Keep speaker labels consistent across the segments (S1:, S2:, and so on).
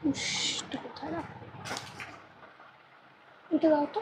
S1: এটা কোথায় রাখ, এটা দাও তো।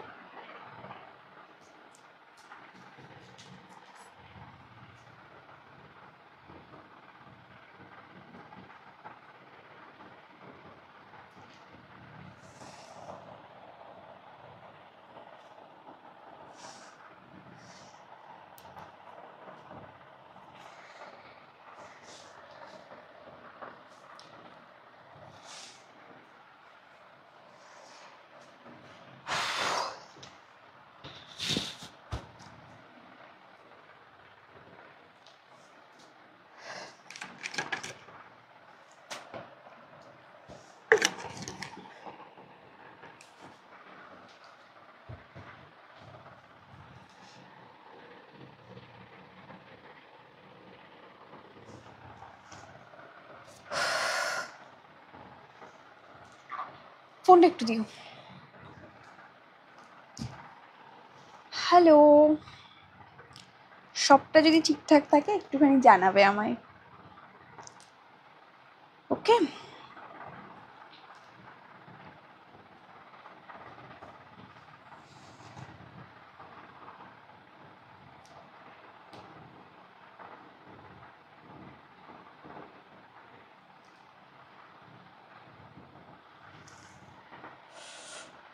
S1: ফোনটা একটু দিও। হ্যালো, সবটা যদি ঠিকঠাক থাকে একটুখানি জানাবে আমায়, ওকে?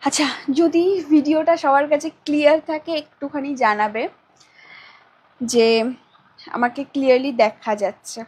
S1: আচ্ছা, যদি ভিডিওটা সবার কাছে ক্লিয়ার থাকে একটুখানি জানাবে যে আমাকে ক্লিয়ারলি দেখা যাচ্ছে।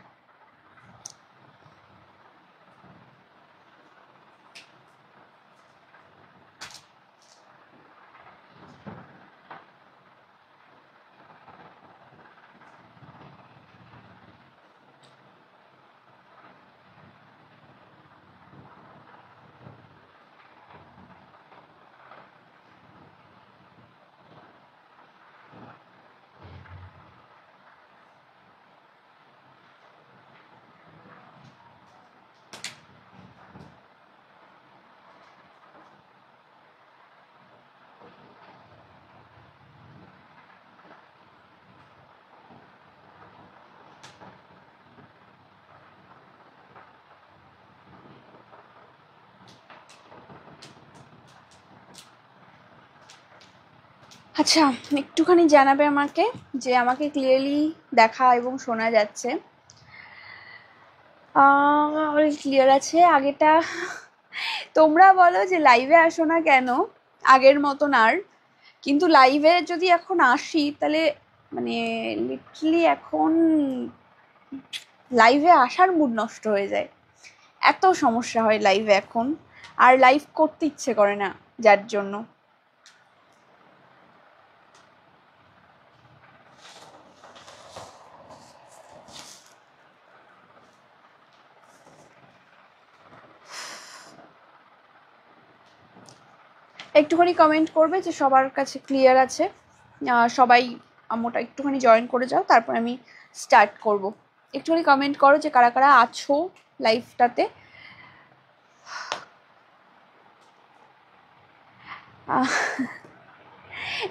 S1: আচ্ছা, একটুখানি জানাবে আমাকে যে আমাকে ক্লিয়ারলি দেখা এবং শোনা যাচ্ছে। ক্লিয়ার আছে। আগেটা তোমরা বলো যে লাইভে আসো না কেন আগের মতন আর, কিন্তু লাইভে যদি এখন আসি তাহলে মানে লিটারালি এখন লাইভে আসার মুড নষ্ট হয়ে যায়, এত সমস্যা হয় লাইভে এখন, আর লাইভ করতে ইচ্ছে করে না যার জন্য। একটুখানি কমেন্ট করবে যে সবার কাছে ক্লিয়ার আছে। সবাই মোটা একটুখানি জয়েন করে যাও, তারপর আমি স্টার্ট করব। একটুখানি কমেন্ট করো যে কারা কারা আছো লাইভটাতে।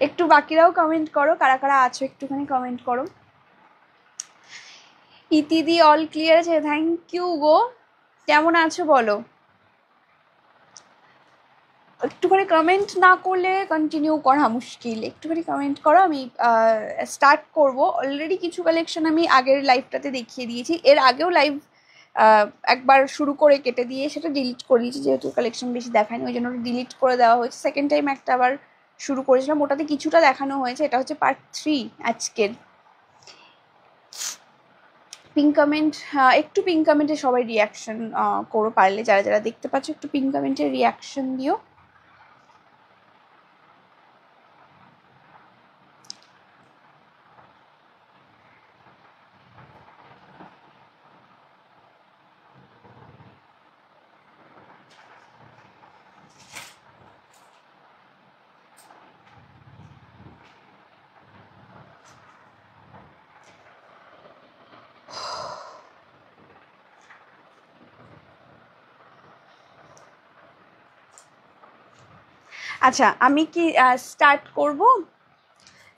S1: একটু বাকিরাও কমেন্ট করো কারা কারা আছো, একটুখানি কমেন্ট করো। ইতিদি অল ক্লিয়ার আছে, থ্যাংক ইউ গো। কেমন আছো বলো? একটুখানি কমেন্ট না করলে কন্টিনিউ করা মুশকিল, একটুখানি কমেন্ট করো। আমি স্টার্ট করব। অলরেডি কিছু কালেকশন আমি আগের লাইভটাতে দেখিয়ে দিয়েছি, এর আগেও লাইভ একবার শুরু করে কেটে দিয়ে সেটা ডিলিট করে দিয়েছি, যেহেতু কালেকশন বেশি দেখায়নি ওই জন্য ডিলিট করে দেওয়া হয়েছে। সেকেন্ড টাইম একটা আবার শুরু করেছিলাম, ওটাতে কিছুটা দেখানো হয়েছে। এটা হচ্ছে পার্ট 3 আজকের। পিঙ্ক কমেন্ট, একটু পিঙ্ক কমেন্টে সবাই রিয়াকশন করো পারলে, যারা যারা দেখতে পাচ্ছ একটু পিঙ্ক কমেন্টে রিয়াকশন দিও। আচ্ছা, আমি কি স্টার্ট করব?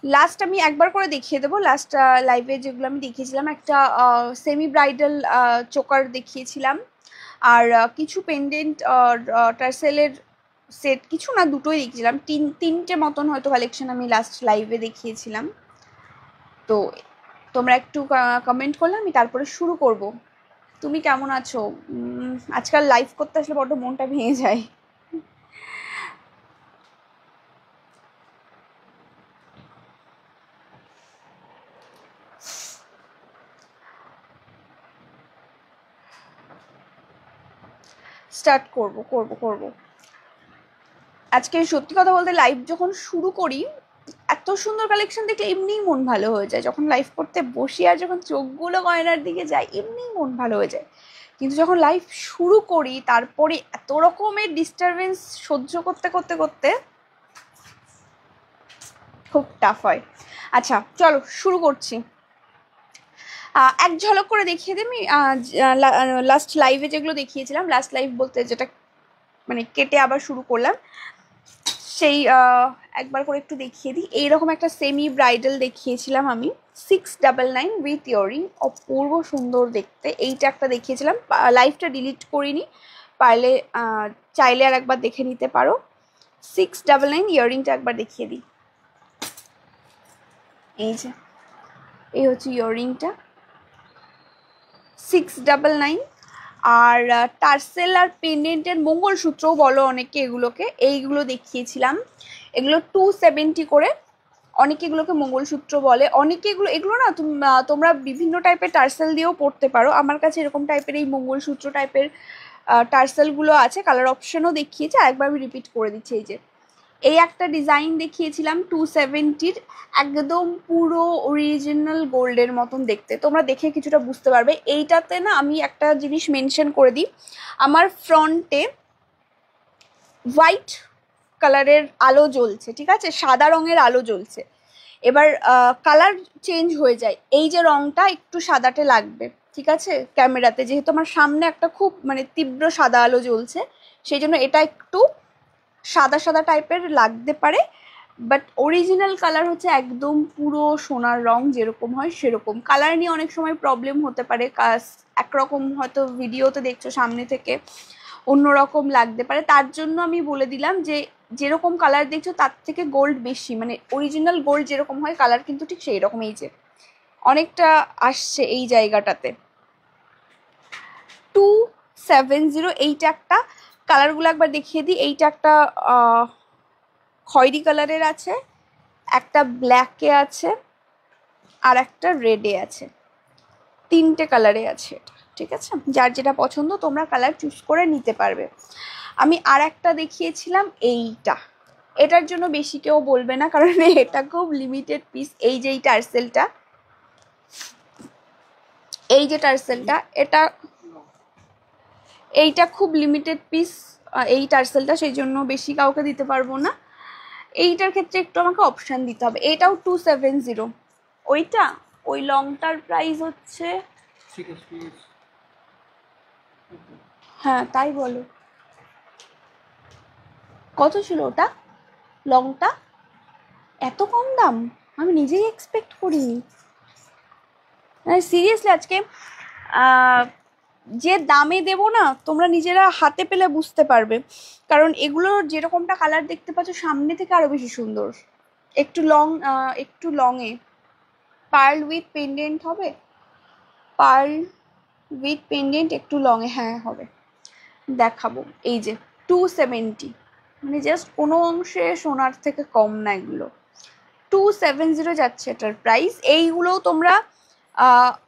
S1: লাস্ট আমি একবার করে দেখিয়ে দেবো। লাস্ট লাইভে যেগুলো আমি দেখিয়েছিলাম, একটা সেমি ব্রাইডাল চোকার দেখিয়েছিলাম, আর কিছু পেন্ডেন্ট টার্সেলের সেট, কিছু না দুটোই দেখিয়েছিলাম, তিনটে মতন হয়তো কালেকশন আমি লাস্ট লাইভে দেখিয়েছিলাম। তো তোমরা একটু কমেন্ট করলে আমি তারপরে শুরু করব। তুমি কেমন আছো? আজকাল লাইভ করতে আসলে বড্ড মনটা ভেঙে যায়। স্টার্ট করব। আজকে সত্যি কথা বলতে লাইভ যখন শুরু করি, এত সুন্দর কালেকশন দেখলে এমনিই মন ভালো হয়ে যায়। যখন লাইভ করতে বসি আর যখন চোখগুলো গয়নার দিকে যায়, এমনিই মন ভালো হয়ে যায়। কিন্তু যখন লাইভ শুরু করি তারপরে এত রকমের ডিস্টারবেন্স সহ্য করতে করতে করতে খুব টাফ হয়। আচ্ছা চলো শুরু করছি। এক ঝলক করে দেখিয়ে দিই আমি লাস্ট লাইভে যেগুলো দেখিয়েছিলাম, লাস্ট লাইভ বলতে যেটা মানে কেটে আবার শুরু করলাম, সেই একবার করে একটু দেখিয়ে দিই। এইরকম একটা সেমি ব্রাইডাল দেখিয়েছিলাম আমি 699 উইথ ইয়ারিং, অপূর্ব সুন্দর দেখতে। এইটা একটা দেখিয়েছিলাম, লাইভটা ডিলিট করিনি, পারলে চাইলে আর একবার দেখে নিতে পারো। 699 ইয়ারিংটা একবার দেখিয়ে দিই। এই যে এই হচ্ছে ইয়ারিংটা 699। আর টার্সেল আর পেন্ডেন্টের মঙ্গলসূত্রও বলো অনেকে এগুলোকে, এইগুলো দেখিয়েছিলাম। এগুলো 270 করে, অনেকে এগুলোকে মঙ্গলসূত্র বলে, অনেকে এগুলো না তোমরা বিভিন্ন টাইপের টার্সেল দিয়েও পড়তে পারো। আমার কাছে এরকম টাইপের এই মঙ্গলসূত্র টাইপের টার্সেলগুলো আছে, কালার অপশনও দেখিয়েছে। আরেকবার আমি রিপিট করে দিচ্ছি। এই যে এই একটা ডিজাইন দেখিয়েছিলাম 270-র, একদম পুরো অরিজিনাল গোল্ডের মতন দেখতে, তোমরা দেখে কিছুটা বুঝতে পারবে। এইটাতে না আমি একটা জিনিস মেনশন করে দিই, আমার ফ্রন্টে হোয়াইট কালারের আলো জ্বলছে, ঠিক আছে, সাদা রঙের আলো জ্বলছে। এবার কালার চেঞ্জ হয়ে যায়, এই যে রঙটা একটু সাদাটে লাগবে, ঠিক আছে, ক্যামেরাতে, যেহেতু আমার সামনে একটা খুব মানে তীব্র সাদা আলো জ্বলছে, সেই জন্য এটা একটু সাদা সাদা টাইপের লাগতে পারে। বাট অরিজিনাল কালার হচ্ছে একদম পুরো সোনার রং যেরকম হয় সেরকম। কালার নিয়ে অনেক সময় প্রবলেম হতে পারে, একরকম হয়তো ভিডিওতে দেখছো সামনে থেকে অন্যরকম লাগতে পারে, তার জন্য আমি বলে দিলাম যে যেরকম কালার দেখছো তার থেকে গোল্ড বেশি, মানে অরিজিনাল গোল্ড যেরকম হয় কালার কিন্তু ঠিক সেই রকম। এই যে অনেকটা আসছে এই জায়গাটাতে 270। এইটা একটা, কালারগুলো একবার দেখিয়ে দিই। এইটা একটা খয়েরি কালারের আছে, একটা ব্ল্যাকে আছে, আর একটা রেডে আছে, তিনটে কালারে আছে এটা, ঠিক আছে। যার যেটা পছন্দ তোমরা কালার চুজ করে নিতে পারবে। আমি আর একটা দেখিয়েছিলাম এইটা, এটার জন্য বেশি কেউ বলবে না, কারণ এটা খুব লিমিটেড পিস। এই যে এই টার্সেলটা, এই যে টার্সেলটা, এইটা খুব লিমিটেড পিস এই টার্সেলটা, সেই জন্য বেশি কাউকে দিতে পারবো না। এইটার ক্ষেত্রে একটু আমাকে অপশান দিতে হবে। এটাও 270। ওইটা ওই লংটার প্রাইস হচ্ছে, হ্যাঁ তাই বলো, কত ছিল ওটা লংটা? এত কম দাম আমি নিজেই এক্সপেক্ট করিনি। সিরিয়াসলি আজকে যে দামে দেবো না, তোমরা নিজেরা হাতে পেলে বুঝতে পারবে, কারণ এগুলোর যেরকমটা কালার দেখতে পাচ্ছ সামনে থেকে আরো বেশি সুন্দর। একটু লংয়ে পার্ল উইথ পেন্ডেন্ট হবে, পার্ল উইথ পেন্ডেন্ট একটু লংয়ে, হ্যাঁ হবে, দেখাবো। এই যে 270, মানে জাস্ট কোনো অংশে সোনার থেকে কম না, এগুলো 270 যাচ্ছে এটার প্রাইস। এইগুলো তোমরা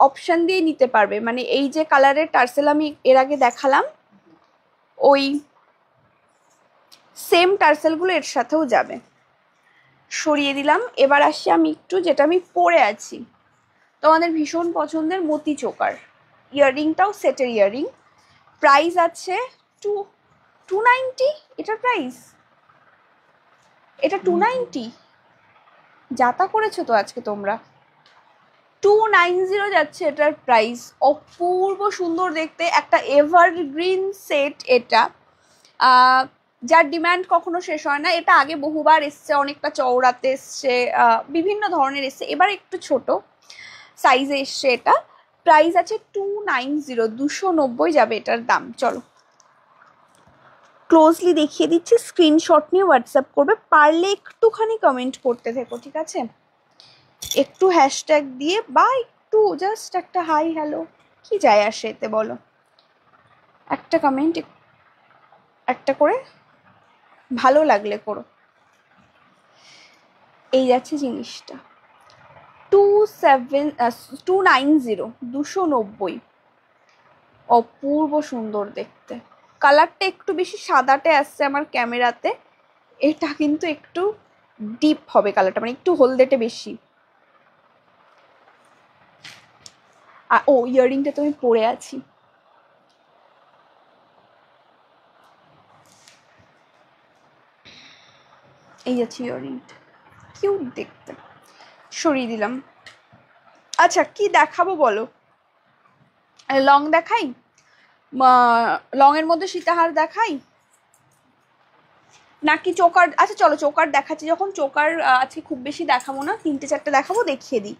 S1: অপশান দিয়ে নিতে পারবে, মানে এই যে কালারের টার্সেল আমি এর আগে দেখালাম ওই সেম টার্সেলগুলো এর সাথেও যাবে। সরিয়ে দিলাম। এবার আসছি আমি একটু যেটা আমি পরে আছি, তোমাদের ভীষণ পছন্দের মতি চোকার ইয়াররিংটাও সেটের ইয়াররিং, প্রাইস আছে 290। এটার প্রাইস, এটা 290, যাতা করেছো তো আজকে তোমরা। 290 যাচ্ছে এটার প্রাইস, অপূর্ব সুন্দর দেখতে, একটা এভারগ্রিন সেট এটা, যার ডিম্যান্ড কখনো শেষ হয় না। এটা আগে বহুবার এসছে, অনেকটা চওড়াতে এসছে, বিভিন্ন ধরনের এসছে, এবার একটু ছোট সাইজে এসছে এটা। প্রাইস আছে 290, 290 যাবে এটার দাম। চলো ক্লোজলি দেখিয়ে দিচ্ছি, স্ক্রিনশট নিয়ে হোয়াটসঅ্যাপ করবে, পারলে একটুখানি কমেন্ট করতে থেকো, ঠিক আছে? একটু হ্যাশট্যাগ দিয়ে বা একটু জাস্ট একটা হাই হ্যালো, কি যায় আসে এতে বলো? একটা কমেন্ট একটা করে ভালো লাগলে করো। এই যাচ্ছে জিনিসটা 290, 290, অপূর্ব সুন্দর দেখতে। কালারটা একটু বেশি সাদাটে আসছে আমার ক্যামেরাতে, এটা কিন্তু একটু ডিপ হবে কালারটা, মানে একটু হলদেটে বেশি। আর ও ইয়াররিংটা তো আমি পরে আছি, এই যাচ্ছে ইয়াররিংটা, কিউট দেখতে, সরিয়ে দিলাম। আচ্ছা কি দেখাবো বলো? লং দেখাই, লং এর মধ্যে সীতাহার দেখাই নাকি চোকার? আচ্ছা চলো চোকার দেখাচ্ছি যখন, চোকার আজকে খুব বেশি দেখাবো না, 3-4টে দেখাবো, দেখিয়ে দিই,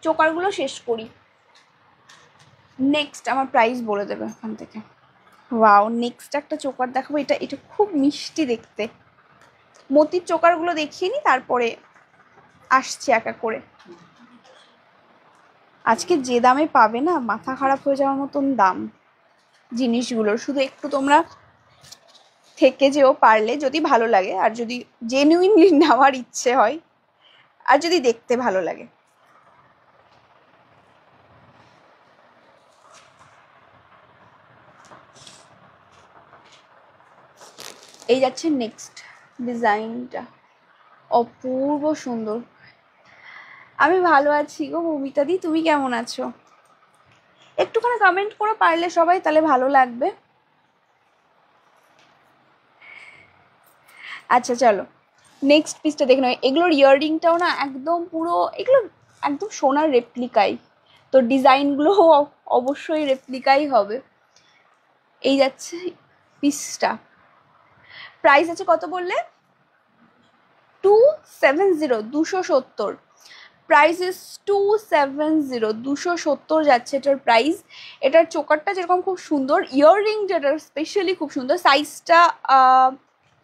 S1: চোকারগুলো শেষ করি। নেক্সট আমার প্রাইস বলে দেবে ওখান থেকে। ওয়াও, নেক্সট একটা চোকার দেখাবো, এটা এটা খুব মিষ্টি দেখতে। মতির চোকারগুলো দেখিয়ে নিই, তারপরে আসছি এক এক করে। আজকে যে দামে পাবে না, মাথা খারাপ হয়ে যাওয়ার মতন দাম জিনিসগুলোর, শুধু একটু তোমরা থেকে যেও পারলে, যদি ভালো লাগে, আর যদি জেনুইনলি নেওয়ার ইচ্ছে হয়, আর যদি দেখতে ভালো লাগে। এই যাচ্ছে নেক্সট ডিজাইনটা, অপূর্ব সুন্দর। আমি ভালো আছি গো মমিতা দি, তুমি কেমন আছো? একটুখানি কমেন্ট করো পারলে সবাই, তাহলে ভালো লাগবে। আচ্ছা চলো নেক্সট পিসটা দেখে নাও। এগুলোর ইয়াররিংটাও না একদম পুরো, এগুলো একদম সোনার রেপ্লিকাই, তো ডিজাইনগুলো অবশ্যই রেপ্লিকাই হবে। এই যাচ্ছে পিসটা, প্রাইস আছে কত বললে? 270, 270, প্রাইস ইস 270, 270 যাচ্ছে এটার প্রাইস। এটার চোকারটা যেরকম খুব সুন্দর, ইয়াররিং যেটার স্পেশালি খুব সুন্দর, সাইজটা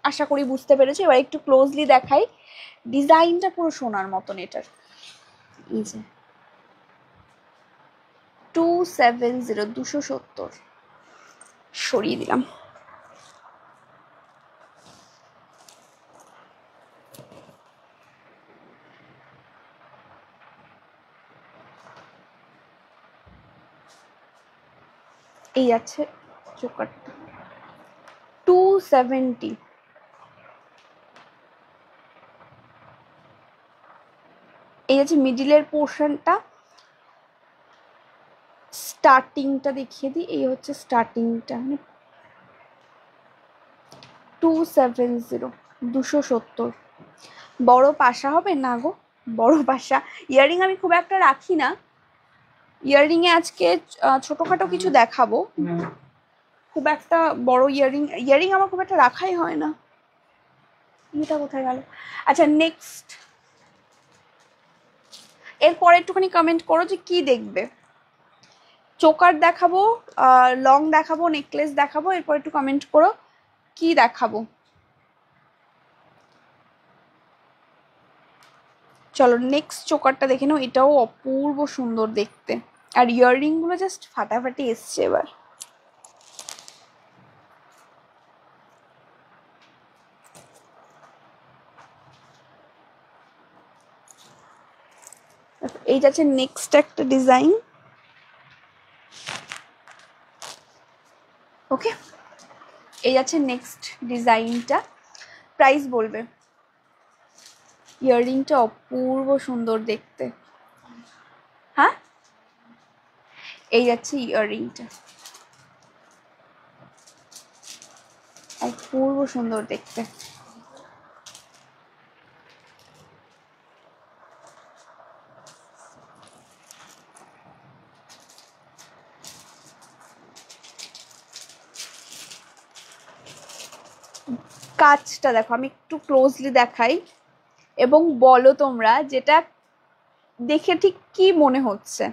S1: আশা করি বুঝতে পেরেছি। এবার একটু ক্লোজলি দেখাই, ডিজাইনটা পুরো সোনার মতন এটার। এই যে 270, 270, সরিয়ে দিলাম। এই আছে চোকারটা 270। এই আছে মিডিলের পোর্শনটা, স্টার্টিংটা দেখিয়ে দিই, এই হচ্ছে স্টার্টিংটা, 270, 270। বড় পাশা হবে না গো, বড় পাশা। ইয়াররিং আমি খুব একটা রাখি না, ইয়াররিংয়ে আজকে ছোটোখাটো কিছু দেখাবো, খুব একটা বড় ইয়াররিং আমার খুব একটা রাখাই হয় না। এটা কোথায় গেল? আচ্ছা নেক্সট, এরপরে একটুখানি কমেন্ট করো যে কি দেখবে। চোকার দেখাবো, লং দেখাবো, নেকলেস দেখাবো, এরপর একটু কমেন্ট করো কি দেখাবো। চলো নেক্সট চোকারটা দেখে নাও, এটাও অপূর্ব সুন্দর দেখতে, আর ইয়াররিংগুলো জাস্ট ফাটাফাটি এসছে এবার। এই যাচ্ছে নেক্সট একটা ডিজাইন, ওকে। এই যাচ্ছে নেক্সট ডিজাইনটা, প্রাইস বলবে। ইয়াররিংটা অপূর্ব সুন্দর দেখতে, হ্যাঁ এই যাচ্ছে ইয়াররিংটা, অপূর্ব সুন্দর দেখতে। কাজটা দেখো, আমি একটু ক্লোজলি দেখাই এবং বলো তোমরা যেটা দেখে ঠিক কি মনে হচ্ছে।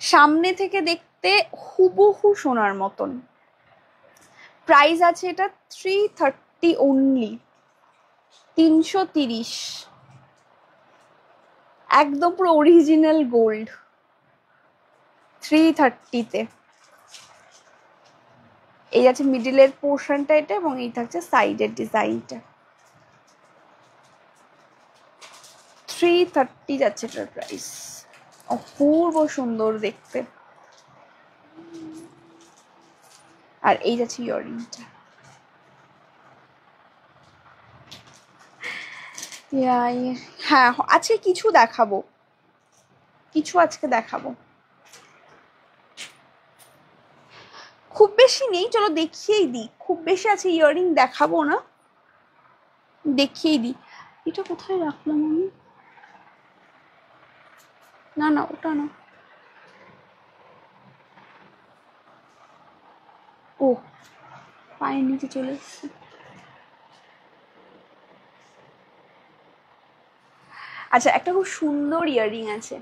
S1: সামনে থেকে দেখতে হুবহু সোনার মতন। প্রাইস আছে এটা 330 অনলি, 330, একদম পুরো অরিজিনাল গোল্ড, 330-তে। এই আছে মিডিলের পোর্শনটা এটা, এবং এই থাকছে সাইডের ডিজাইনটা। 330 যাচ্ছে এটার প্রাইস। অপূর্ব সুন্দর দেখতে। আর এই যাচ্ছে ইয়াররিংটা। হ্যাঁ, আজকে কিছু দেখাবো, কিছু আজকে দেখাবো, খুব বেশি নেই, চলো দেখিয়েই দিই। খুব বেশি আছে ইয়াররিং, দেখাবো না, দেখিয়েই দিই। এটা কোথায় রাখলাম আমি? না না, ওটা না, ও পায়ের নিচে চলে এসছে। আচ্ছা, একটা খুব সুন্দর ইয়াররিং আছে,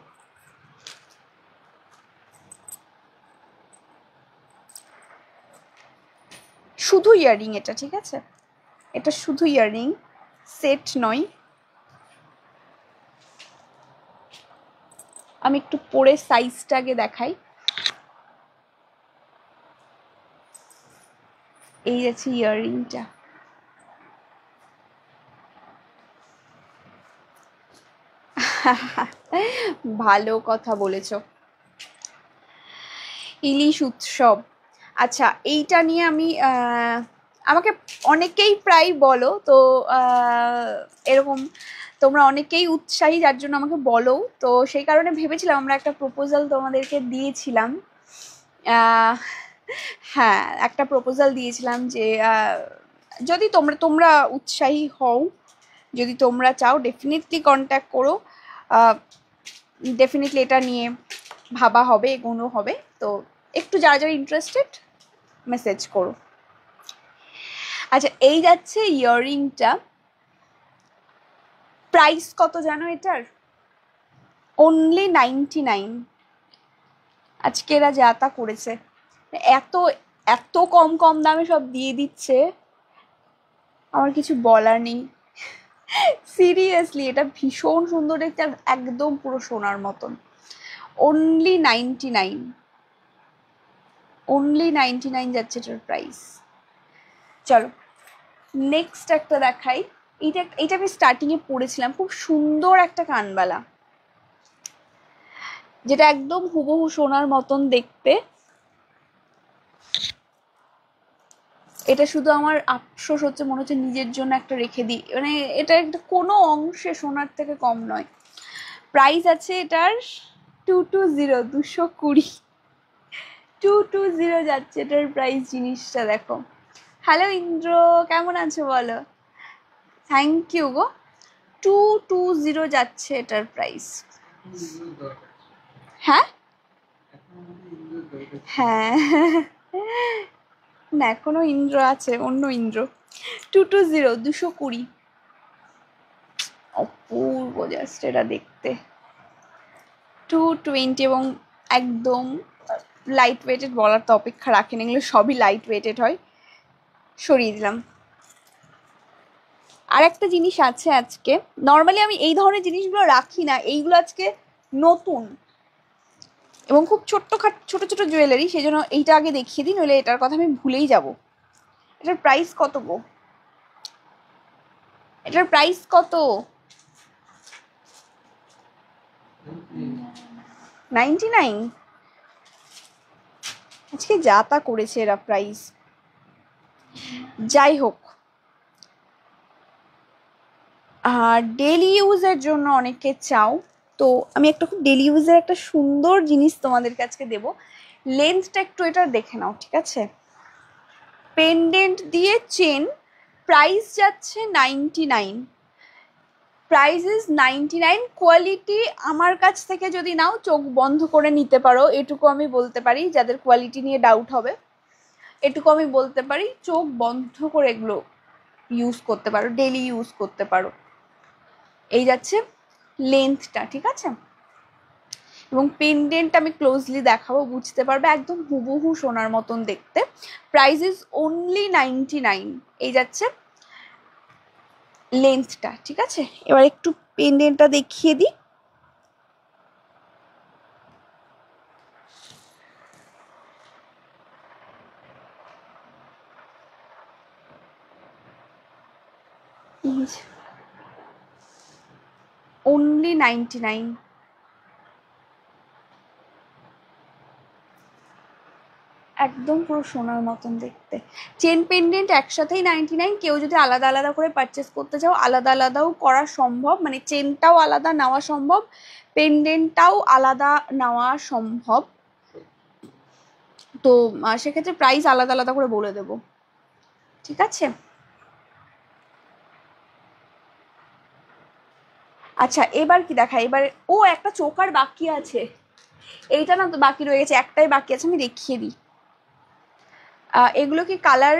S1: শুধু ইয়াররিং এটা, ঠিক আছে? এটা শুধু ইয়াররিং, সেট নয়। আমি একটু পরে সাইজটাকে দেখাই। এই আছে ইয়াররিংটা। ভালো কথা বলেছ। ইলিশ উৎসব, আচ্ছা এইটা নিয়ে আমি আমাকে অনেকেই প্রায় বলো তো, এরকম তোমরা অনেকেই উৎসাহী, যার জন্য আমাকে বলো, তো সেই কারণে ভেবেছিলাম, আমরা একটা প্রপোজাল তোমাদেরকে দিয়েছিলাম। হ্যাঁ, একটা প্রপোজাল দিয়েছিলাম যে যদি তোমরা উৎসাহী হও, যদি তোমরা চাও, ডেফিনেটলি কন্ট্যাক্ট করো, ডেফিনেটলি এটা নিয়ে ভাবা হবে, এগোনো হবে। তো একটু যারা যারা ইন্টারেস্টেড মেসেজ করো। আচ্ছা, এই যাচ্ছে ইয়াররিংটা। প্রাইস কত জানো এটার? অনলি 99। আজকে এরা যা তা করেছে, এত এত কম কম দামে সব দিয়ে দিচ্ছে, আমার কিছু বলার নেই। সিরিয়াসলি এটা ভীষণ সুন্দর দেখতে, আর একদম পুরো সোনার মতন। অনলি 99, অনলি 99 যাচ্ছে এটার প্রাইস। চলো নেক্সট একটা দেখাই। এইটা আমি স্টার্টিংয়ে পড়েছিলাম, খুব সুন্দর একটা কানবালা, যেটা একদম হুবহু সোনার মতন দেখতে। এটা শুধু আমার আফসোস হচ্ছে, মনে হচ্ছে নিজের জন্য একটা রেখে দিই, মানে এটা একটা কোনো অংশে সোনার থেকে কম নয়। প্রাইস আছে এটার 220, 220, 220 যাচ্ছে এটার প্রাইস। জিনিসটা দেখো। হ্যালো ইন্দ্র, কেমন আছো বলো? Thank you go. 220 যাচ্ছে এটার প্রাইস। হ্যাঁ হ্যাঁ, না এখনো ইন্দ্র আছে, অন্য ইন্দ্র। 220, 220, অপূর্ব জাস্ট এটা দেখতে। 220 এবং একদম লাইট ওয়েটেড, বলার তো অপেক্ষা রাখেন, এগুলো সবই লাইট ওয়েটেড হয়। সরিয়ে দিলাম। আর একটা জিনিস আছে আজকে, নর্মালি আমি এই ধরনের জিনিসগুলো রাখি না, এইগুলো আজকে নতুন এবং খুব ছোট ছোট জুয়েলারি, সেই জন্য এইটা আগে দেখিয়ে দিই, নইলে এটার কথা আমি ভুলেই যাব। এটার প্রাইস কত গো? এটার প্রাইস কত? 99। আজকে যা তা করেছে এরা প্রাইস। যাই হোক, আর ডেলি ইউজের জন্য অনেকে চাও, তো আমি একটা খুব ডেলি ইউজের একটা সুন্দর জিনিস তোমাদেরকে আজকে দেবো। লেন্থটা একটু এটা দেখে নাও, ঠিক আছে? পেন্ডেন্ট দিয়ে চেন, প্রাইস যাচ্ছে 99, প্রাইস ইজ 99। কোয়ালিটি আমার কাছ থেকে যদি নাও, চোখ বন্ধ করে নিতে পারো, এটুকু আমি বলতে পারি। যাদের কোয়ালিটি নিয়ে ডাউট হবে, এটুকু আমি বলতে পারি, চোখ বন্ধ করে এগুলো ইউজ করতে পারো, ডেলি ইউজ করতে পারো। এই যাচ্ছে লেন্থটা, ঠিক আছে? এবং পেন্ডেন্ট আমি ক্লোজলি দেখাবো, বুঝতে পারবে একদম হুবহু সোনার মতন দেখতে। Price is only 99। এই যাচ্ছে লেন্থটা, ঠিক আছে। এবার একটু পেন্ডেন্টটা দেখিয়ে দিই। অনলি 99। একদম পুরো সোনার মতন দেখতে। চেন পেন্ডেন্ট একসাথেই 99। কেউ যদি আলাদা আলাদা করে পারচেস করতে চাও, আলাদা আলাদাও করা সম্ভব, মানে চেনটাও আলাদা নেওয়া সম্ভব, পেন্ডেন্টটাও আলাদা নেওয়া সম্ভব। তো সেক্ষেত্রে প্রাইস আলাদা আলাদা করে বলে দেবো, ঠিক আছে। আচ্ছা এবার কি দেখা, এবার একটা চোকার বাকি আছে, এইটা না তো বাকি রয়ে গেছে, একটাই বাকি আছে, আমি দেখিয়ে দিই। এগুলো কি কালার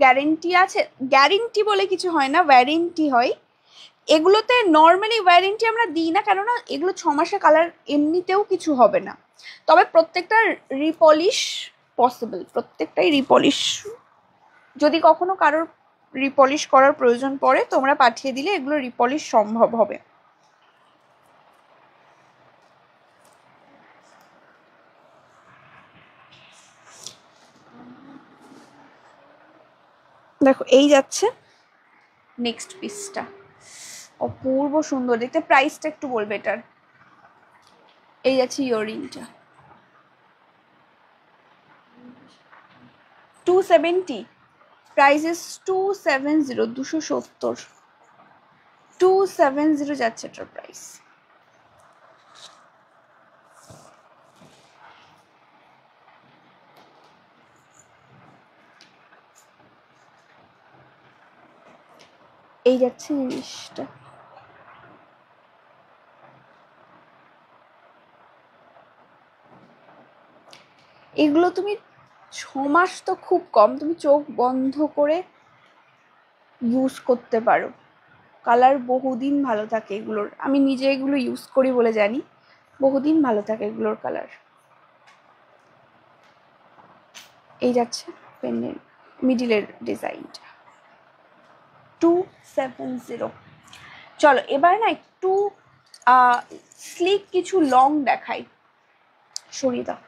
S1: গ্যারেন্টি আছে? গ্যারেন্টি বলে কিছু হয় না, ওয়ারেন্টি হয়। এগুলোতে নর্মালি ওয়ারেন্টি আমরা দিই না, কেননা এগুলো 6 মাসে কালার এমনিতেও কিছু হবে না। তবে প্রত্যেকটা রিপলিশ পসিবল, প্রত্যেকটাই রিপলিশ। যদি কখনো কারোর রিপলিশ করার প্রয়োজন পড়ে তোমরা পাঠিয়ে দিলে এগুলো রিপলিশ সম্ভব হবে। দেখো এই যাচ্ছে নেক্সট পিসটা, অপূর্ব সুন্দর দেখতে। প্রাইসটা একটু বলবে এটার। এই যাচ্ছে ইয়াররিংটা 270। প্রাইস ইজ 270, 270, 270 যাচ্ছে এটার প্রাইস। এই যাচ্ছে জিনিসটা। এগুলো তুমি 6 মাস তো খুব কম, তুমি চোখ বন্ধ করে ইউজ করতে পারো, কালার বহুদিন ভালো থাকে এগুলোর। আমি নিজে এগুলো ইউজ করি বলে জানি, বহুদিন ভালো থাকে এগুলোর কালার। এই যাচ্ছে পেনের মিডিলের ডিজাইনটা 270। চলো এবার না একটু স্লিক কিছু লং দেখাই। সরিয়ে দাও,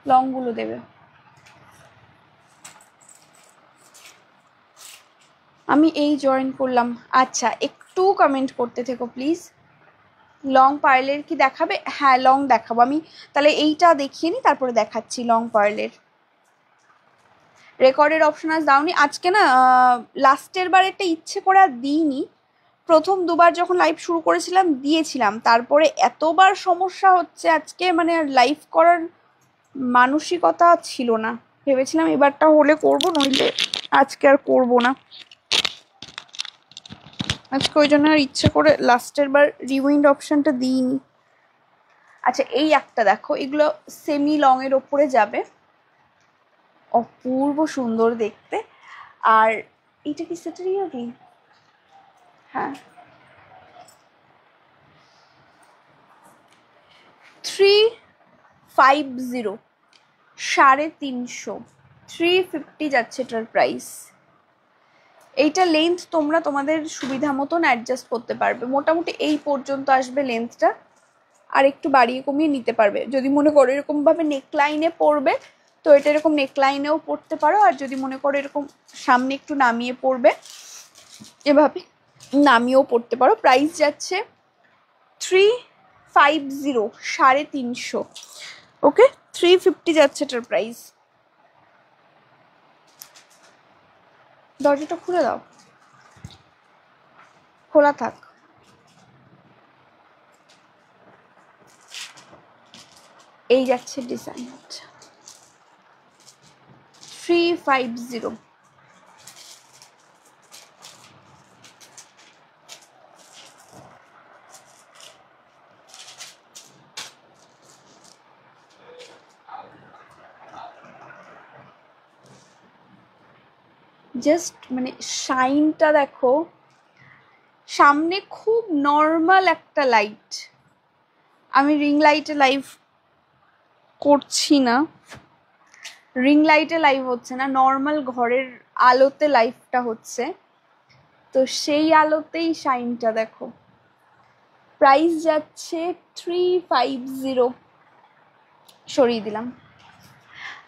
S1: লংগুলো দেবে। আমি এই জয়েন করলাম। আচ্ছা একটু কমেন্ট করতে থেকো প্লিজ। লং পার্লের কি দেখাবে? হ্যাঁ লং দেখাবো আমি, তাহলে এইটা দেখিয়ে নিই তারপরে দেখাচ্ছি লং পার্লের। রেকর্ডের অপশন আজ দাওনি আজকে না, লাস্টের বার একটা ইচ্ছে করে আর দিইনি। প্রথম দুবার যখন লাইভ শুরু করেছিলাম দিয়েছিলাম, তারপরে এতবার সমস্যা হচ্ছে আজকে, মানে আর লাইভ করার মানসিকতা ছিল না। ভেবেছিলাম এবারটা হলে করবো, নইলে আজকে আর করবো না। আজকে ওই জন্য আর ইচ্ছে করে লাস্টের বার রিউইন্ড অপশনটা দিইনি। আচ্ছা এই একটা দেখো, এগুলো সেমি লং এর ওপরে যাবে, অপূর্ব সুন্দর দেখতে। আর এটা কি সেটার ইয়ারিং? হ্যাঁ 350, 350, 350 যাচ্ছে এটার প্রাইস। এইটা লেন্থ তোমরা তোমাদের সুবিধা মতন অ্যাডজাস্ট করতে পারবে, মোটামুটি এই পর্যন্ত আসবে লেন্থটা, আর একটু বাড়িয়ে কমিয়ে নিতে পারবে। যদি মনে করো এরকমভাবে নেকলাইনে পরবে তো এটা এরকম নেকলাইনেও পরতে পারো, আর যদি মনে করো এরকম সামনে একটু নামিয়ে পরবে এভাবে নামিয়েও পরতে পারো। প্রাইস যাচ্ছে 350, 350। ওকে 350 যাচ্ছে এটার প্রাইস। দরজাটা খুলে দাও, খোলা থাক। এই যাচ্ছে ডিজাইন 350। জাস্ট মানে শাইনটা দেখো, সামনে খুব নর্মাল একটা লাইট, আমি রিং লাইটে লাইভ করছি না, রিং লাইটে লাইভ হচ্ছে না, নর্মাল ঘরের আলোতে লাইভটা হচ্ছে, তো সেই আলোতেই শাইনটা দেখো। প্রাইস যাচ্ছে 350, সরিয়ে দিলাম।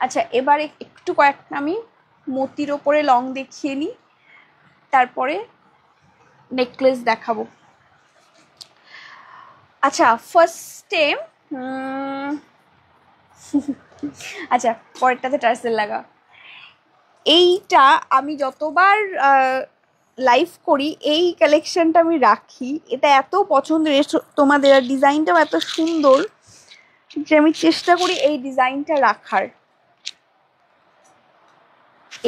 S1: আচ্ছা এবারে একটু কয়েকটা আমি মতির ওপরে লং দেখিয়ে নিই, তারপরে নেকলেস দেখাবো। আচ্ছা ফার্স্টে আচ্ছা পরেরটাতে টার্সেল লাগা। এইটা আমি যতবার লাইভ করি এই কালেকশনটা আমি রাখি, এটা এত পছন্দের তোমাদের, আর ডিজাইনটাও এত সুন্দর যে আমি চেষ্টা করি এই ডিজাইনটা রাখার।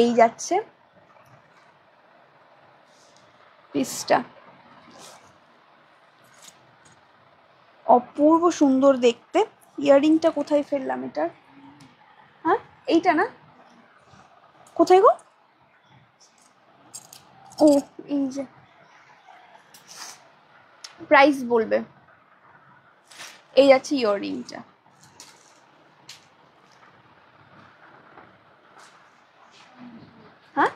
S1: এই যাচ্ছে পিসটা, অপূর্ব সুন্দর দেখতে। ইয়াররিংটা কোথায় ফেললাম এটার? হ্যাঁ এইটা না, কোথায় গো? ও এই যে, প্রাইস বলবে। এই যাচ্ছে ইয়াররিংটা, হ্যাঁ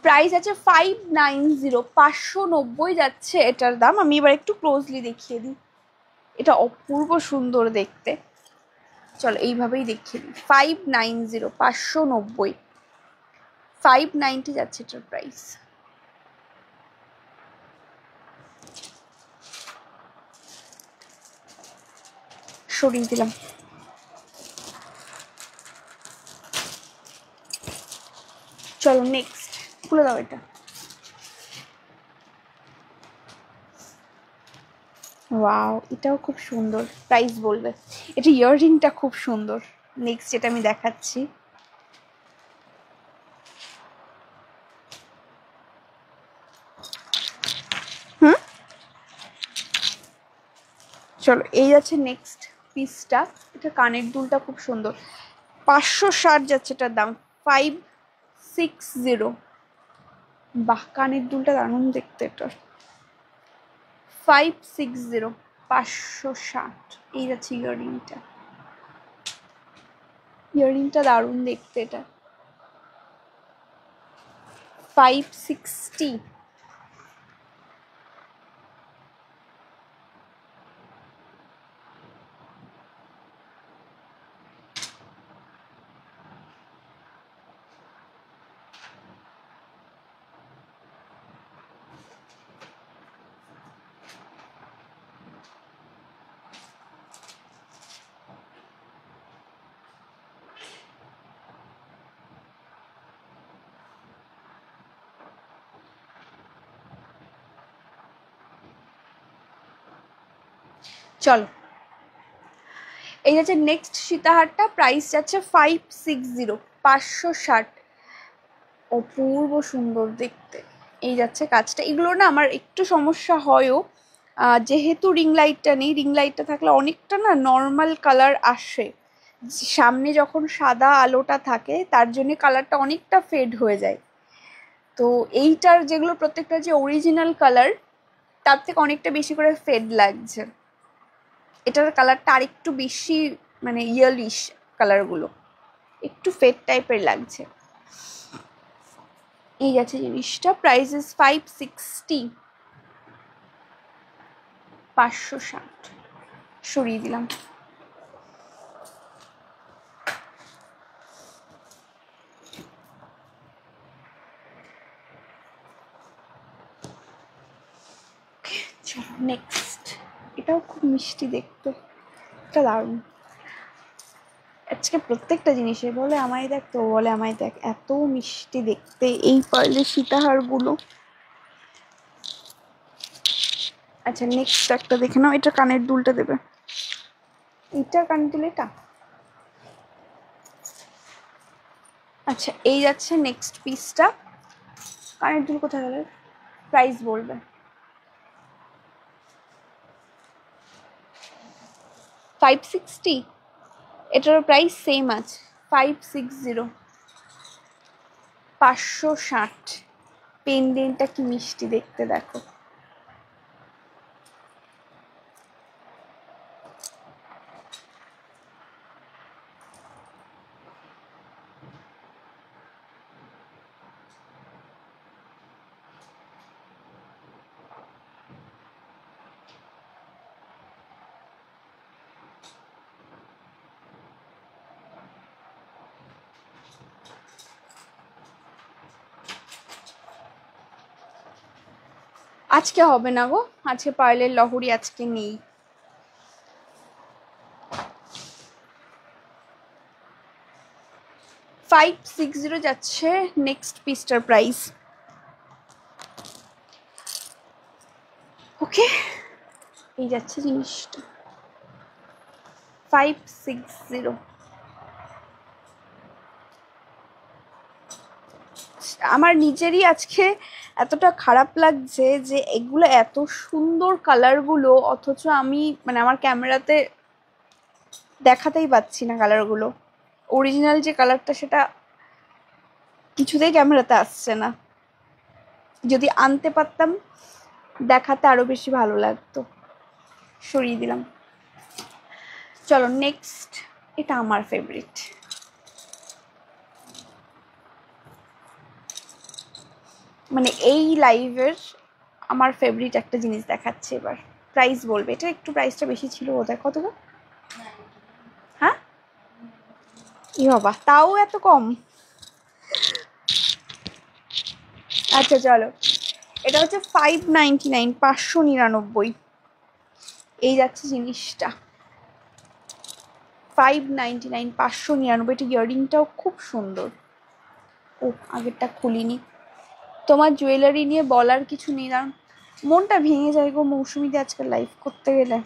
S1: প্রাইস আছে 590, 590 যাচ্ছে এটার দাম। আমি এবার একটু ক্লোজলি দেখিয়ে দিই, এটা অপূর্ব সুন্দর দেখতে। চলো এইভাবেই দেখিয়ে দিই, 590, 590, 590 যাচ্ছে এটার প্রাইস। সরিয়ে দিলাম। চলো নেক্সট, খুলে দাও এটা। ওয়াও এটাও খুব সুন্দর, প্রাইস বলবে। এটা ইয়াররিংটা খুব সুন্দর। নেক্সট যেটা আমি দেখাচ্ছি, চলো এই যাচ্ছে নেক্সট পিসটা। এটা কানের দুলটা খুব সুন্দর, 560 যাচ্ছে এটার দাম, 560। বাহ কানের দুলটা দারুণ দেখতে এটা, 560, 560। এই যাচ্ছে ইয়াররিংটা, ইয়াররিংটা দারুণ দেখতে এটা, 560। চলো এই যাচ্ছে নেক্সট সীতাহারটা, প্রাইস যাচ্ছে 560, 560। অপূর্ব সুন্দর দেখতে। এই যাচ্ছে কাজটা। এগুলো না আমার একটু সমস্যা হয়ও, যেহেতু রিং লাইটটা নেই, রিং লাইটটা থাকলে অনেকটা না নর্মাল কালার আসে, সামনে যখন সাদা আলোটা থাকে তার জন্য কালারটা অনেকটা ফেড হয়ে যায়। তো এইটার যেগুলো প্রত্যেকটা যে অরিজিনাল কালার তার থেকে অনেকটা বেশি করে ফেড লাগছে, এটার কালারটা আর একটু বেশি মানে ইয়েলিশ, কালারগুলো একটু ফেড টাইপের লাগছে। এই আছে জিনিসটা, প্রাইস ইজ 560, 560। সরিয়ে দিলাম। চলো নেক্সট, এটাও খুব মিষ্টি দেখতে, এটা দারুণ। আজকে প্রত্যেকটা জিনিসে বলে আমায় দেখ, তো বলে আমায় দেখ, এত মিষ্টি দেখতে এই পার্লের সীতাহারগুলো। আচ্ছা নেক্সট একটা দেখে নাও, এটা কানের দুলটা দেবে, এটা কানের দুল এটা। আচ্ছা এই যাচ্ছে নেক্সট পিসটা, কানের দুল কোথায় গেল? প্রাইস বলবে। 560, এটারও প্রাইস সেম আছে, 560, 560। পেন্ডেন্টটা কি মিষ্টি দেখতে দেখো। আজকে হবে না গো, আজকে পার্লের লহরি আজকে নেই। $560 যাচ্ছে নেক্সট পিসটার প্রাইস। ওকে, এই যাচ্ছে জিনিসটা 560। আমার নিজেরই আজকে এতটা খারাপ লাগছে যে এগুলো এত সুন্দর কালারগুলো, অথচ আমি মানে আমার ক্যামেরাতে দেখাতেই পাচ্ছি না কালারগুলো। অরিজিনাল যে কালারটা সেটা কিছুতেই ক্যামেরাতে আসছে না। যদি আনতে পারতাম দেখাতে আরো বেশি ভালো লাগতো। সরিয়ে দিলাম। চলো নেক্সট, এটা আমার ফেভারিট। মানে এই লাইভের আমার ফেভারিট একটা জিনিস দেখাচ্ছে এবার। প্রাইস বলবে, এটা একটু প্রাইসটা বেশি ছিল বোধহয়। কত গো? হ্যাঁ, ই বাবা, তাও এত কম? আচ্ছা চলো, এটা হচ্ছে 599, 599। এই যাচ্ছে জিনিসটা 599, 599। এটা ইয়াররিংটাও খুব সুন্দর। ও, আগেরটা খুলিনি। তোমার জুয়েলারি নিয়ে বলার কিছু নেই, কারণ মনটা ভেঙে যায় গো মৌসুমিদি আজকাল লাইভ করতে গেলে।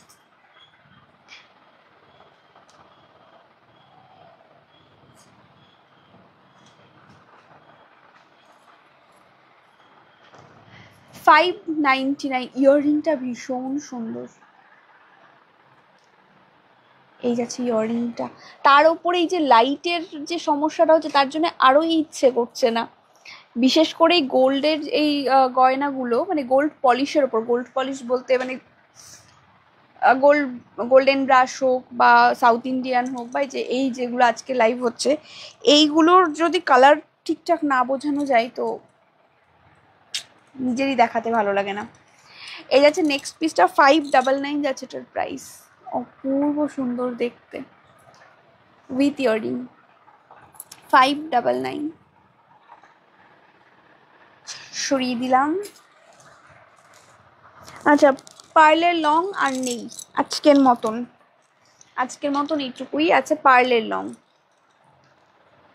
S1: $599। ইয়াররিংটা ভীষণ সুন্দর। এই যাচ্ছে ইয়াররিংটা। তার উপরে এই যে লাইটের যে সমস্যাটা হচ্ছে তার জন্য আরো ইচ্ছে করছে না। বিশেষ করে এই গোল্ডের এই গয়নাগুলো, মানে গোল্ড পলিশের ওপর, গোল্ড পলিশ বলতে মানে গোল্ডেন ব্রাশ হোক বা সাউথ ইন্ডিয়ান হোক বা যে এই যেগুলো আজকে লাইভ হচ্ছে, এইগুলোর যদি কালার ঠিকঠাক না বোঝানো যায় তো নিজেরই দেখাতে ভালো লাগে না। এই যাচ্ছে নেক্সট পিসটা 599 যাচ্ছে এটার প্রাইস। অপূর্ব সুন্দর দেখতে, উইথ ইয়াররিং। 599 সরিয়ে দিলাম। আচ্ছা, পার্লের লং আর নেই আজকের মতন। এইটুকুই আছে পার্লের লং।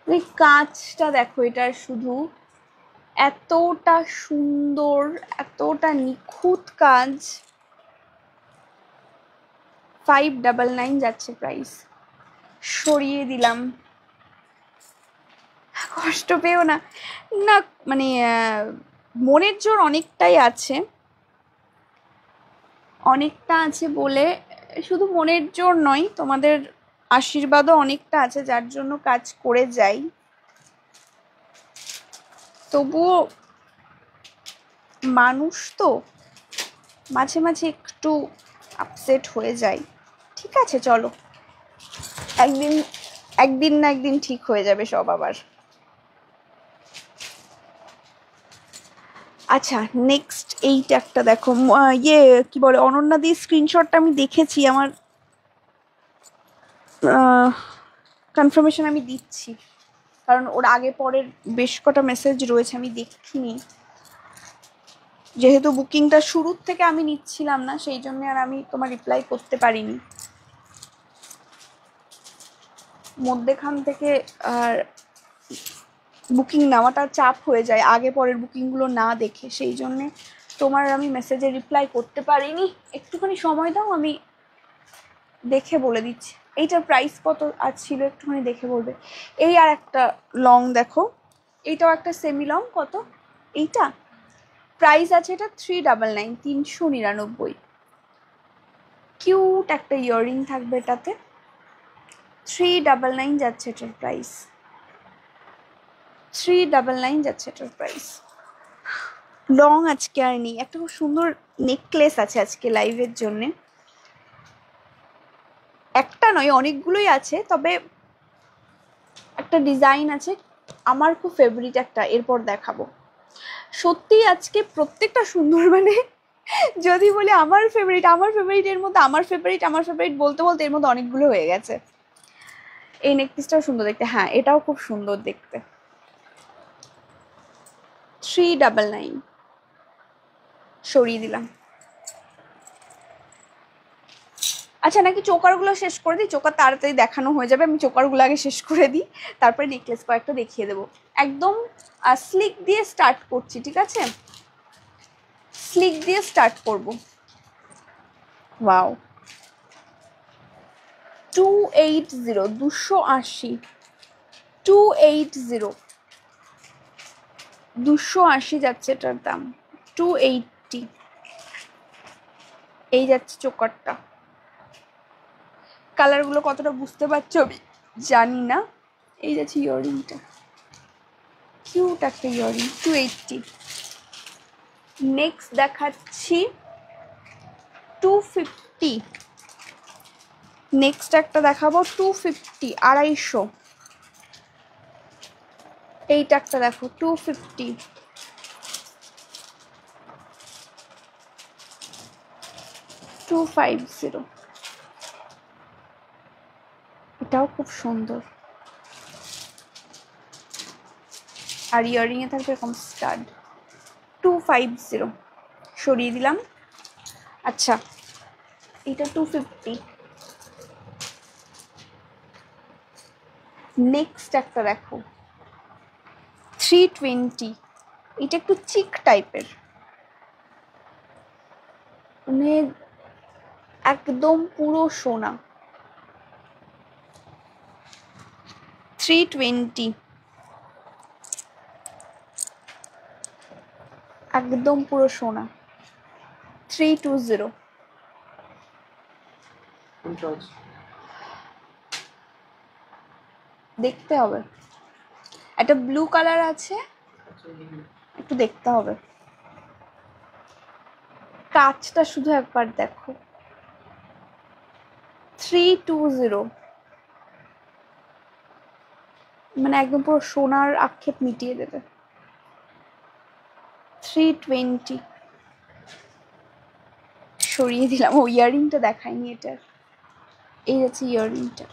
S1: এই কাজটা দেখো, এটার শুধু এতটা সুন্দর, এতটা নিখুঁত কাজ। 599 যাচ্ছে প্রাইস। সরিয়ে দিলাম। কষ্ট পেও না। না মানে মনের জোর অনেকটাই আছে, অনেকটা আছে বলে শুধু মনের জোর নয়, তোমাদের আশীর্বাদও অনেকটা আছে যার জন্য কাজ করে যাই। তবুও মানুষ তো মাঝে মাঝে একটু আপসেট হয়ে যায়। ঠিক আছে চলো, একদিন না একদিন ঠিক হয়ে যাবে সব আবার। আচ্ছা নেক্সট এইটা একটা দেখো, ইয়ে কি বলে, অনন্যাদি স্ক্রিনশটটা আমি দেখেছি, আমার কনফার্মেশন আমি দিচ্ছি, কারণ ওর আগে পরের বেশ কটা মেসেজ রয়েছে আমি দেখিনি। যেহেতু বুকিংটা শুরুর থেকে আমি নিচ্ছিলাম না, সেই জন্য আর আমি তোমার রিপ্লাই করতে পারিনি। মধ্যেখান থেকে আর বুকিং নেওয়াটা চাপ হয়ে যায় আগে পরের বুকিংগুলো না দেখে, সেই জন্যে তোমার আমি মেসেজে রিপ্লাই করতে পারিনি। একটুখানি সময় দাও, আমি দেখে বলে দিচ্ছি। এইটার প্রাইস কত আজ ছিল একটুখানি দেখে বলবে। এই আর একটা লং দেখো, এইটাও একটা সেমি লং। কত এইটা? প্রাইস আছে এটা 399, 399। কিউট একটা ইয়াররিং থাকবে এটাতে। 399 যাচ্ছে এটার প্রাইস। 399 যাচ্ছে এটার প্রাইস। লং আজকে আর নেই। একটা খুব সুন্দর নেকলেস আছে আজকে লাইভের জন্যে। একটা নয়, অনেকগুলোই আছে, তবে একটা ডিজাইন আছে আমার খুব ফেভারিট একটা, এরপর দেখাবো। সত্যি আজকে প্রত্যেকটা সুন্দর, মানে যদি বলি আমার ফেভারিটের মধ্যে আমার ফেভারিট বলতে বলতে এর মধ্যে অনেকগুলো হয়ে গেছে। এই নেকপিসটাও সুন্দর দেখতে। হ্যাঁ, এটাও খুব সুন্দর দেখতে। 399। সরিয়ে দিলাম। আচ্ছা নাকি চোকারগুলো শেষ করে দিই, চোকার তাড়াতাড়ি দেখানো হয়ে যাবে, আমি চোকারগুলো আগে শেষ করে দিই, তারপরে নেকলেস কয়েকটা দেখিয়ে দেবো। একদম স্লিক দিয়ে স্টার্ট করছি, ঠিক আছে? স্লিক দিয়ে স্টার্ট করব। ওয়াও, 280, 280, 280, 280 যাচ্ছে এটার দাম, 280। এই যাচ্ছে চোকারটা। কালারগুলো কতটা বুঝতে পারছো আমি জানি না। এই যাচ্ছে ইয়াররিংটা, কিউট একটা ইয়াররিং, 280। নেক্সট দেখাচ্ছি 250। নেক্সট একটা দেখাবো 250, 250। এইটা একটা দেখো 250, 250। এটাও খুব সুন্দর, আর ইয়াররিং এ থাকবে এরকম স্টাড। 250 সরিয়ে দিলাম। আচ্ছা এটা 250। নেক্সট একটা দেখো 320। এটা একটু চিক টাইপের, মানে একদম পুরো সোনা। 320, একদম পুরো সোনা। 320। দেখতে হবে, একটা ব্লু কালার আছে, একটু দেখতে হবে। কাজটা শুধু একবার দেখো। 320, মানে একদম পুরো সোনার আক্ষেপ মিটিয়ে দেবে। 320 সরিয়ে দিলাম। ও ইয়াররিংটা দেখায়নি এটার, এই যাচ্ছে ইয়াররিংটা।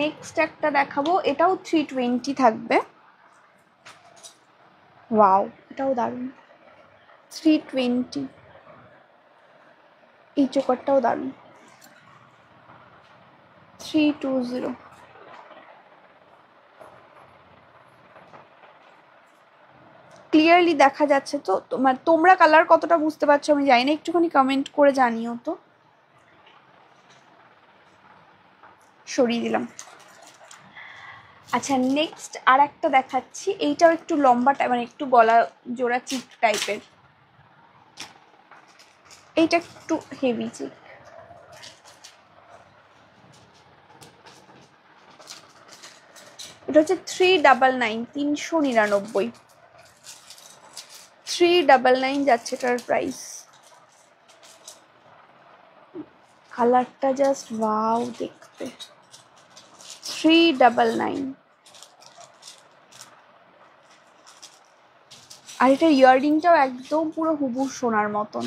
S1: নেক্সট একটা দেখাবো, এটাও 320 থাকবে। ওয়াও, এটাও দারুণ, 320। এই চোকারটাও দারুণ, 320। ক্লিয়ারলি দেখা যাচ্ছে তো? তোমরা কালার কতটা বুঝতে পারছো আমি জানি না, একটুখানি কমেন্ট করে জানিও তো। সরিয়ে দিলাম। আচ্ছা নেক্সট আর একটা দেখাচ্ছি, এইটাও একটু লম্বা, মানে একটু গলা জোড়া চিক টাইপের। এইটা একটু হেভি চিক। এটা হচ্ছে 399, 399। 399 যাচ্ছে এটার প্রাইস। কালারটা জাস্ট ওয়াও দেখতে। 399। আর এটা ইয়াররিংটাও একদম পুরো হুবহু সোনার মতন।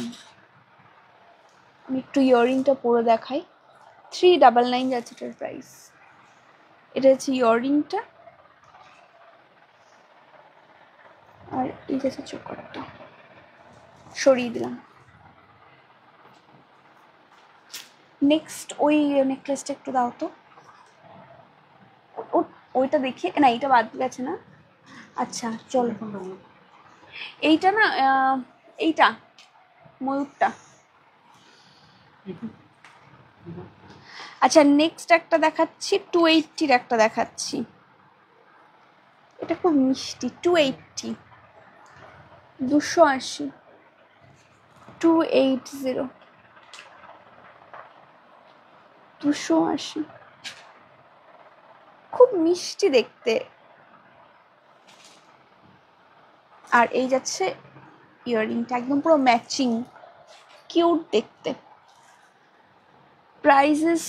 S1: আমি একটু ইয়াররিংটা পরে দেখাই। 399 যাচ্ছে এটার প্রাইস। এটা হচ্ছে ইয়াররিংটা, আর এই যাচ্ছে চোকারটা। সরিয়ে দিলাম। নেক্সট ওই নেকলেসটা একটু দাও তো। ওইটা দেখি না, এইটা বাদ গেছে না। আচ্ছা চলো, এইটা না, এইটা ময়ূরটা। আচ্ছা নেক্সট একটা দেখাচ্ছি 280 একটা দেখাচ্ছি। এটা খুব মিষ্টি, 280, 280, 280, 280। খুব মিষ্টি দেখতে। আর এই যাচ্ছে ইয়াররিংটা, একদম পুরো ম্যাচিং, কিউট দেখতে। Price is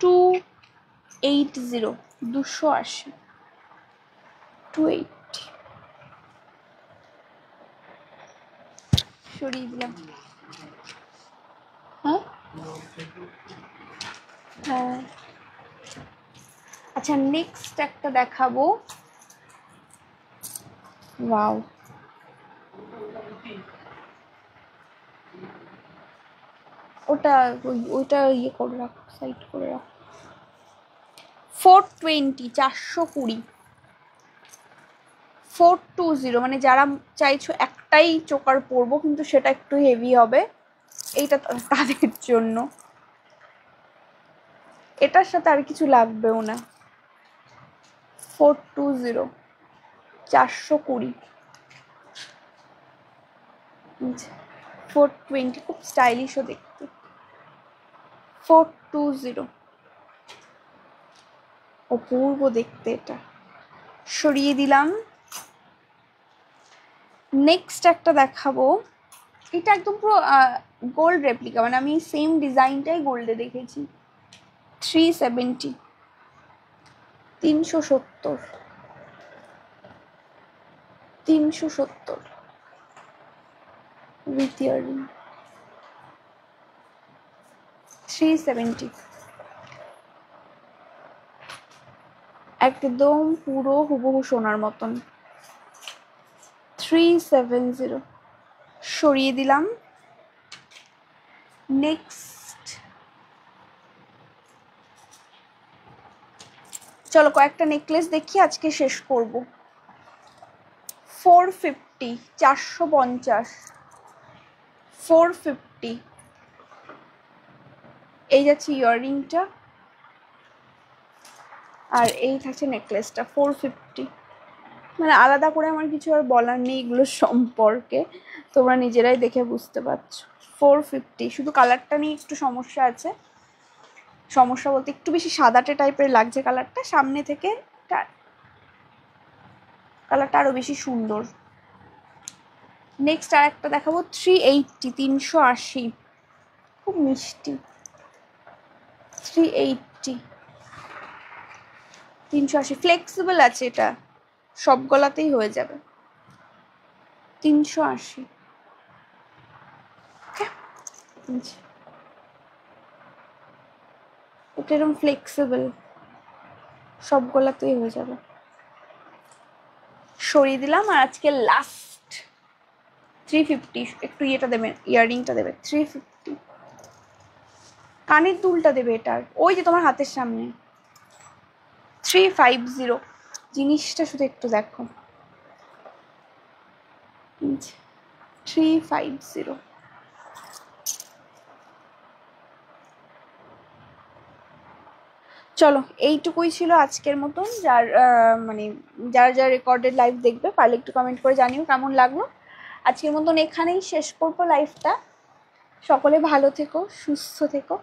S1: 280, 280, 280। সরিয়ে দিলাম। হ্যাঁ হ্যাঁ আচ্ছা নেক্সট একটা দেখাবো। ওয়াও, ওটা ওইটা ইয়ে করে রাখ, সাইড করে রাখ। 420, 420, 420, মানে যারা চাইছো একটাই চোকার পরবো কিন্তু সেটা একটু হেভি হবে, এইটা তাদের জন্য। এটার সাথে আর কিছু লাগবেও না। 420, 420, 420, খুব স্টাইলিশও দেখতে। 420, অপূর্ব দেখতে, এটা সরিয়ে দিলাম। নেক্সট একটা দেখাবো, এটা একদম পুরো গোল্ড রেপ্লিকা, মানে আমি সেম ডিজাইনটাই গোল্ডে দেখেছি। 370, 370, 370 উইথ ইয়ারিং, 370, একদম পুরো হুবহু সোনার মতন। 370 সরিয়ে দিলাম। নেক্সট চলো কয়েকটা নেকলেস দেখি, আজকে শেষ করব। 450, 450, 450, এই যাচ্ছে ইয়াররিংটা আর এই থাকছে নেকলেসটা। 450, মানে আলাদা করে আমার কিছু আর বলার নেই এগুলোর সম্পর্কে, তোমরা নিজেরাই দেখে বুঝতে পারছো। 450, শুধু কালারটা নিয়ে একটু সমস্যা আছে, সমস্যা বলতে একটু বেশি সাদাটে টাইপের লাগছে কালারটা, সামনে থেকে কালারটা আরো বেশি সুন্দর। নেক্সট আর একটা দেখাবো 380, 380, খুব মিষ্টি। 380, 380, ফ্লেক্সিবল আছে, এটা সব গলাতেই হয়ে যাবে। 380, এটা এরকম ফ্লেক্সিবল, সব গলাতেই হয়ে যাবে। সরিয়ে দিলাম। আর আজকে লাস্ট 350, একটু ইয়েটা দেবে, ইয়াররিংটা দেবে। 350, কানের দুলটা দেবে এটার, ওই যে তোমার হাতের সামনে। 350, জিনিসটা শুধু একটু দেখো। 350, চলো এইটুকুই ছিল আজকের মতন। যার মানে যারা যারা রেকর্ডেড লাইভ দেখবে পারলে একটু কমেন্ট করে জানিও কেমন লাগলো। আজকের মতন এখানেই শেষ করবো লাইভটা। সকলে ভালো থেকো, সুস্থ থেকো।